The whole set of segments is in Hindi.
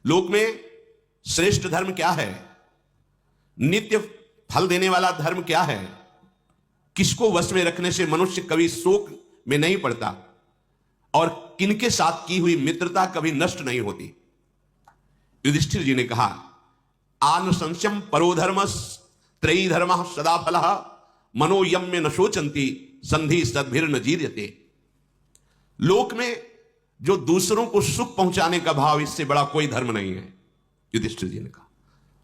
लोक में श्रेष्ठ धर्म क्या है, नित्य फल देने वाला धर्म क्या है, किसको वश में रखने से मनुष्य कभी शोक में नहीं पड़ता, और किनके साथ की हुई मित्रता कभी नष्ट नहीं होती। युधिष्ठिर जी ने कहा, आनुशंस्यम परोधर्मस त्रयी धर्म सदा फल मनोयम में न शोचंती संधि सद्भिर न जीर्यते। लोक में जो दूसरों को सुख पहुंचाने का भाव, इससे बड़ा कोई धर्म नहीं है, युधिष्ठिर जी ने कहा।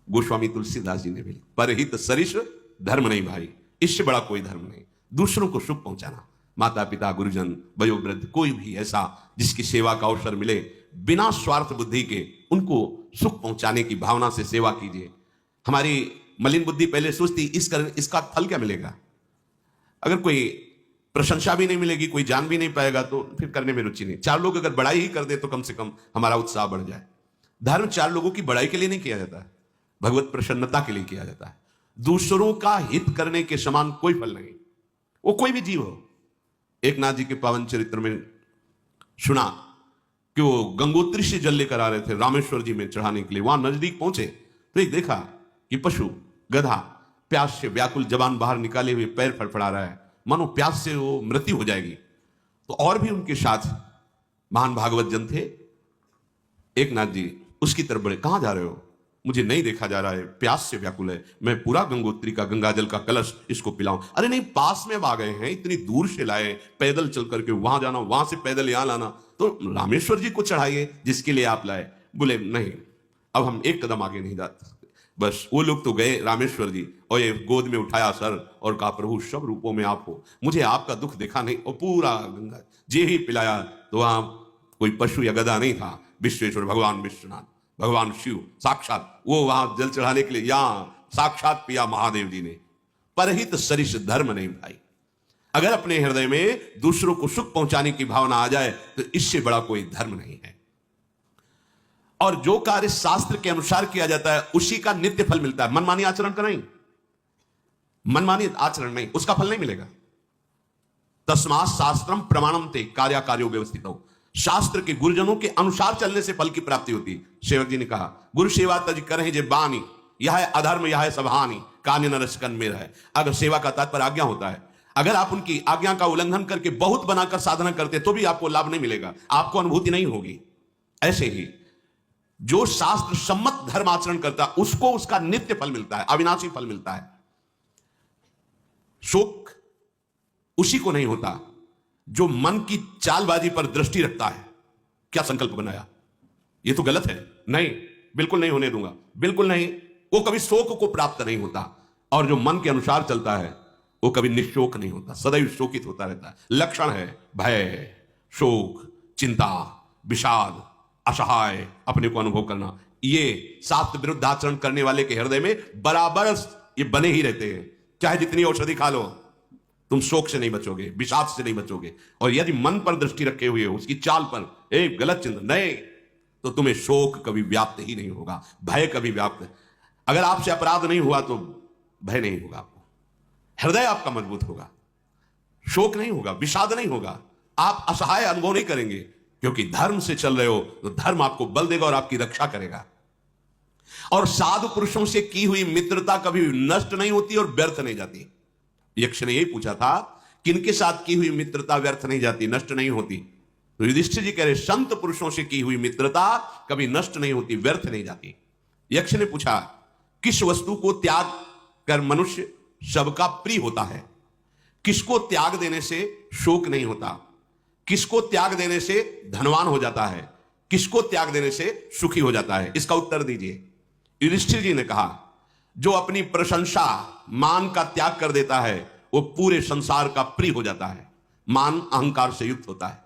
गोस्वामी तुलसीदास जी ने भी, परहित सरिष धर्म नहीं भाई, इससे बड़ा कोई धर्म नहीं। दूसरों को सुख पहुंचाना, माता पिता गुरुजन वयोवृद्ध कोई भी ऐसा जिसकी सेवा का अवसर मिले, बिना स्वार्थ बुद्धि के उनको सुख पहुंचाने की भावना से सेवा कीजिए। हमारी मलिन बुद्धि पहले सोचती इसका फल क्या मिलेगा, अगर कोई प्रशंसा भी नहीं मिलेगी, कोई जान भी नहीं पाएगा, तो फिर करने में रुचि नहीं। चार लोग अगर बड़ाई ही कर दे तो कम से कम हमारा उत्साह बढ़ जाए। धर्म चार लोगों की बड़ाई के लिए नहीं किया जाता है, भगवत प्रसन्नता के लिए किया जाता है। दूसरों का हित करने के समान कोई फल नहीं, वो कोई भी जीव हो। एक नाथ जी के पावन चरित्र में सुना कि वो गंगोत्री से जल लेकर आ रहे थे रामेश्वर जी में चढ़ाने के लिए। वहां नजदीक पहुंचे तो एक देखा कि पशु गधा प्यास से व्याकुल जबान बाहर निकाले हुए पैर फड़फड़ा रहा है, मानो प्यास से वो मृत्यु हो जाएगी। तो और भी उनके साथ महान भागवत जन थे। एक नाथ जी उसकी तरफ बढ़े, कहां जा रहे हो, मुझे नहीं देखा जा रहा है, प्यास से व्याकुल है, मैं पूरा गंगोत्री का गंगाजल का कलश इसको पिलाऊं। अरे नहीं, पास में आ गए हैं, इतनी दूर से लाए, पैदल चल करके वहां जाना, वहां से पैदल यहां लाना, तो रामेश्वर जी को चढ़ाइए जिसके लिए आप लाए। बोले नहीं, अब हम एक कदम आगे नहीं जाते। बस वो लोग तो गए रामेश्वर जी, और ये गोद में उठाया सर और कहा, प्रभु सब रूपों में आप हो, मुझे आपका दुख देखा नहीं। और पूरा गंगा जी ही पिलाया। तो वहां कोई पशु या गधा नहीं था, विश्वेश्वर भगवान विश्वनाथ भगवान शिव साक्षात वो वहां जल चढ़ाने के लिए, यहां साक्षात पिया महादेव जी ने। परहित सरिष धर्म नहीं भाई। अगर अपने हृदय में दूसरों को सुख पहुंचाने की भावना आ जाए तो इससे बड़ा कोई धर्म नहीं है। और जो कार्य शास्त्र के अनुसार किया जाता है उसी का नित्य फल मिलता है। मनमानी आचरण का नहीं, मनमानी आचरण नहीं, उसका फल नहीं मिलेगा। तस्मात् शास्त्रम प्रमाणम ते कार्याकार्यो व्यवस्थित हो। शास्त्र के गुरुजनों के अनुसार चलने से फल की प्राप्ति होती। सेवक जी ने कहा, गुरु सेवा तज करें जे बानी, यह है अधर्म यह है सभानी, कान्य नरस्कन में रहे। अगर सेवा का तात्पर्य आज्ञा होता है, अगर आप उनकी आज्ञा का उल्लंघन करके बहुत बनाकर साधना करते तो भी आपको लाभ नहीं मिलेगा, आपको अनुभूति नहीं होगी। ऐसे ही जो शास्त्र सम्मत धर्म आचरण करता है उसको उसका नित्य फल मिलता है, अविनाशी फल मिलता है। शोक उसी को नहीं होता जो मन की चालबाजी पर दृष्टि रखता है। क्या संकल्प बनाया, ये तो गलत है, नहीं, बिल्कुल नहीं होने दूंगा, बिल्कुल नहीं, वो कभी शोक को प्राप्त नहीं होता। और जो मन के अनुसार चलता है वो कभी निशोक नहीं होता, सदैव शोकित होता रहता है। लक्षण है भय, शोक, चिंता, विषाद, असहाय, अपने को अनुभव करना। ये शास्त्र विरुद्ध आचरण करने वाले के हृदय में बराबर ये बने ही रहते हैं। चाहे जितनी औषधि खा लो, तुम शोक से नहीं बचोगे, विषाद से नहीं बचोगे। और यदि मन पर दृष्टि रखे हुए हो, उसकी चाल पर एक गलत चिंतन नहीं, तो तुम्हें शोक कभी व्याप्त ही नहीं होगा, भय कभी व्याप्त। अगर आपसे अपराध नहीं हुआ तो भय नहीं होगा आपको, हृदय आपका मजबूत होगा, शोक नहीं होगा, विषाद नहीं होगा, आप असहाय अनुभव नहीं करेंगे, क्योंकि धर्म से चल रहे हो तो धर्म आपको बल देगा और आपकी रक्षा करेगा। और साधु पुरुषों से की हुई मित्रता कभी नष्ट नहीं होती और व्यर्थ नहीं जाती। यक्ष ने यही पूछा था, किनके साथ की हुई मित्रता व्यर्थ नहीं जाती, नष्ट नहीं होती। तो युधिष्ठिर जी कह रहे, संत पुरुषों से की हुई मित्रता कभी नष्ट नहीं होती, व्यर्थ नहीं जाती। यक्ष ने पूछा, किस वस्तु को त्याग कर मनुष्य सबका प्रिय होता है, किसको त्याग देने से शोक नहीं होता, किसको त्याग देने से धनवान हो जाता है, किसको त्याग देने से सुखी हो जाता है, इसका उत्तर दीजिए। युधिष्ठिर जी ने कहा, जो अपनी प्रशंसा मान का त्याग कर देता है वो पूरे संसार का प्रिय हो जाता है। मान अहंकार से युक्त होता है।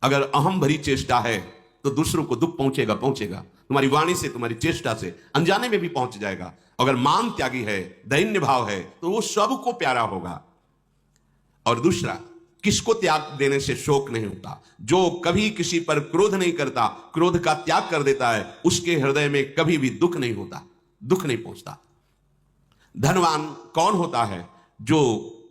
अगर अहम भरी चेष्टा है तो दूसरों को दुख पहुंचेगा, तुम्हारी वाणी से, तुम्हारी चेष्टा से, अनजाने में भी पहुंच जाएगा। अगर मान त्यागी है, दैन्य भाव है, तो वो सबको प्यारा होगा। और दूसरा, किसको त्याग देने से शोक नहीं होता, जो कभी किसी पर क्रोध नहीं करता, क्रोध का त्याग कर देता है, उसके हृदय में कभी भी दुख नहीं होता, दुख नहीं पहुंचता। धनवान कौन होता है, जो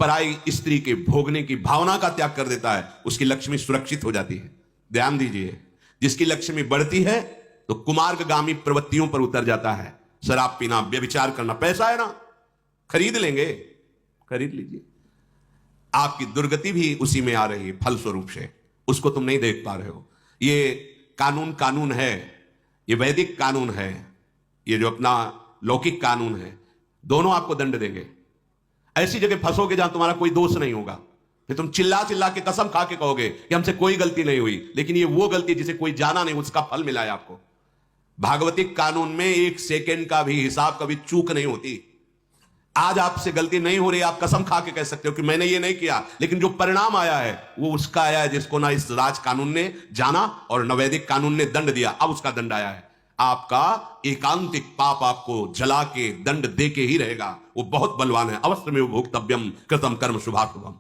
पराई स्त्री के भोगने की भावना का त्याग कर देता है, उसकी लक्ष्मी सुरक्षित हो जाती है। ध्यान दीजिए, जिसकी लक्ष्मी बढ़ती है तो कुमार्गगामी प्रवृत्तियों पर उतर जाता है। शराब पीना, व्यभिचार करना, पैसा है ना, खरीद लेंगे, खरीद लीजिए। आपकी दुर्गति भी उसी में आ रही है फलस्वरूप से, उसको तुम नहीं देख पा रहे हो। ये कानून है, ये वैदिक कानून है, ये जो अपना लौकिक कानून है, दोनों आपको दंड देंगे। ऐसी जगह फंसोगे जहां तुम्हारा कोई दोष नहीं होगा, फिर तुम चिल्ला चिल्ला के कसम खा के कहोगे कि हमसे कोई गलती नहीं हुई, लेकिन ये वो गलती जिसे कोई जाना नहीं, उसका फल मिला है आपको। भागवतिक कानून में एक सेकंड का भी हिसाब, कभी चूक नहीं होती। आज आपसे गलती नहीं हो रही, आप कसम खा के कह सकते हो कि मैंने ये नहीं किया, लेकिन जो परिणाम आया है वो उसका आया है जिसको ना इस राज कानून ने जाना और न वैदिक कानून ने दंड दिया। अब उसका दंड आया है। आपका एकांतिक पाप आपको जला के दंड दे के ही रहेगा। वो बहुत बलवान है। अवश्य में भोक्तव्यम कृतम कर्म शुभाशुभम।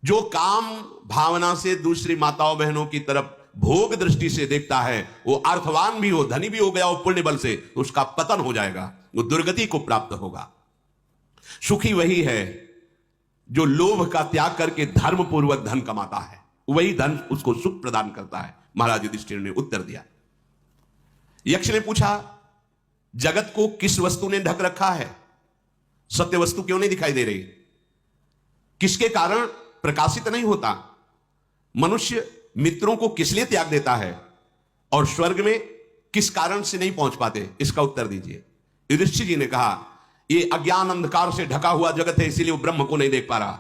जो काम भावना से दूसरी माताओं बहनों की तरफ भोग दृष्टि से देखता है, वो अर्थवान भी हो, धनी भी हो गया हो पुण्य बल से, तो उसका पतन हो जाएगा, वो दुर्गति को प्राप्त होगा। सुखी वही है जो लोभ का त्याग करके धर्म पूर्वक धन कमाता है, वही धन उसको सुख प्रदान करता है। महाराज युधिष्ठिर ने उत्तर दिया। यक्ष ने पूछा, जगत को किस वस्तु ने ढक रखा है? सत्य वस्तु क्यों नहीं दिखाई दे रही? किसके कारण प्रकाशित नहीं होता? मनुष्य मित्रों को किस लिए त्याग देता है और स्वर्ग में किस कारण से नहीं पहुंच पाते? इसका उत्तर दीजिए। युधिष्ठिर जी ने कहा, ये अज्ञान अंधकार से ढका हुआ जगत है, इसीलिए वो ब्रह्म को नहीं देख पा रहा।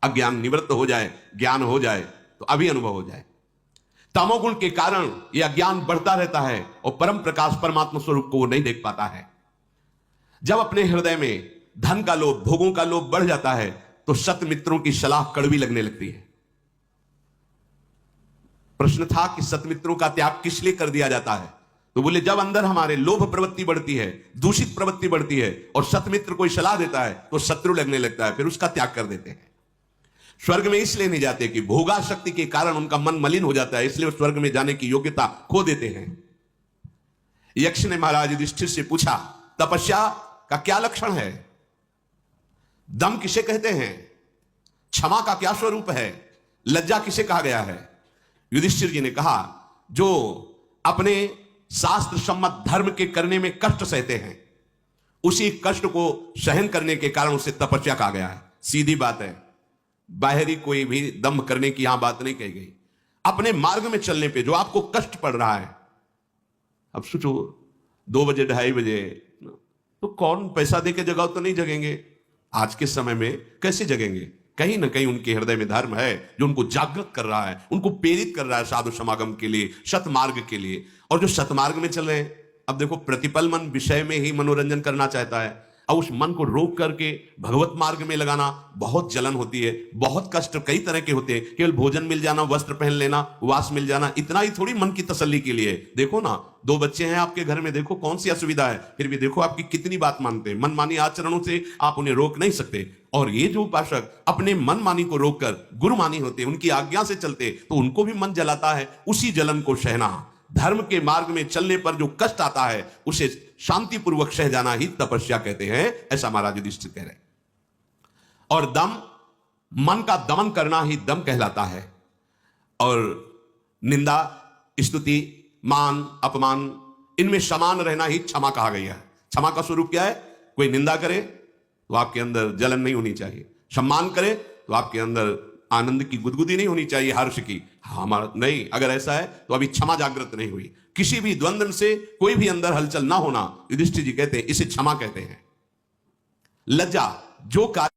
अज्ञान निवृत्त हो जाए, ज्ञान हो जाए तो अभी अनुभव हो जाए। तमोगुण के कारण यह अज्ञान बढ़ता रहता है और परम प्रकाश परमात्मा स्वरूप को वो नहीं देख पाता है। जब अपने हृदय में धन का लोभ, भोगों का लोभ बढ़ जाता है तो सत मित्रों की सलाह कड़वी लगने लगती है। प्रश्न था कि सतमित्रों का त्याग किस लिए कर दिया जाता है? तो बोले, जब अंदर हमारे लोभ प्रवृत्ति बढ़ती है, दूषित प्रवृत्ति बढ़ती है और सतमित्र कोई सलाह देता है तो शत्रु लगने लगता है, फिर उसका त्याग कर देते हैं। स्वर्ग में इसलिए नहीं जाते कि भोगाशक्ति के कारण उनका मन मलिन हो जाता है, इसलिए वो स्वर्ग में जाने की योग्यता खो देते हैं। यक्ष ने महाराज युधिष्ठिर से पूछा, तपस्या का क्या लक्षण है? दम किसे कहते हैं? क्षमा का क्या स्वरूप है? लज्जा किसे कहा गया है? युधिष्ठिर जी ने कहा, जो अपने शास्त्र सम्मत धर्म के करने में कष्ट सहते हैं, उसी कष्ट को सहन करने के कारण उसे तपस्या कहा गया है। सीधी बात है, बाहरी कोई भी दम्भ करने की यहां बात नहीं कही गई। अपने मार्ग में चलने पे जो आपको कष्ट पड़ रहा है, अब सोचो 2 बजे 2:30 बजे तो कौन पैसा दे के जगाओ तो नहीं जगेंगे। आज के समय में कैसे जगेंगे? कहीं ना कहीं उनके हृदय में धर्म है जो उनको जागृत कर रहा है, उनको प्रेरित कर रहा है साधु समागम के लिए, सतमार्ग के लिए। और जो सतमार्ग में चल रहे हैं, अब देखो प्रतिपल मन विषय में ही मनोरंजन करना चाहता है, और उस मन को रोक करके भगवत मार्ग में लगाना बहुत जलन होती है, बहुत कष्ट कई तरह के होते हैं। केवल भोजन मिल जाना, वस्त्र पहन लेना, वास मिल जाना, इतना ही थोड़ी मन की तसल्ली के लिए। देखो ना, 2 बच्चे हैं आपके घर में, देखो कौन सी असुविधा है, फिर भी देखो आपकी कितनी बात मानते हैं। मनमानी आचरणों से आप उन्हें रोक नहीं सकते। और ये जो उपासक अपने मनमानी को रोककर गुरुमानी होते, उनकी आज्ञा से चलते, तो उनको भी मन जलाता है। उसी जलन को सहना, धर्म के मार्ग में चलने पर जो कष्ट आता है उसे शांतिपूर्वक सह जाना ही तपस्या कहते हैं, ऐसा महाराज युधिष्ठिर कह रहे। और दम, मन का दमन करना ही दम कहलाता है। और निंदा, स्तुति, मान, अपमान, इनमें समान रहना ही क्षमा कहा गया है। क्षमा का स्वरूप क्या है? कोई निंदा करे तो आपके अंदर जलन नहीं होनी चाहिए, सम्मान करे तो आपके अंदर आनंद की गुदगुदी नहीं होनी चाहिए, हर्ष की। हमारा नहीं, अगर ऐसा है तो अभी क्षमा जागृत नहीं हुई। किसी भी द्वंद्व से कोई भी अंदर हलचल ना होना, युधिष्ठिर जी कहते हैं, इसे क्षमा कहते हैं। लज्जा, जो कार्य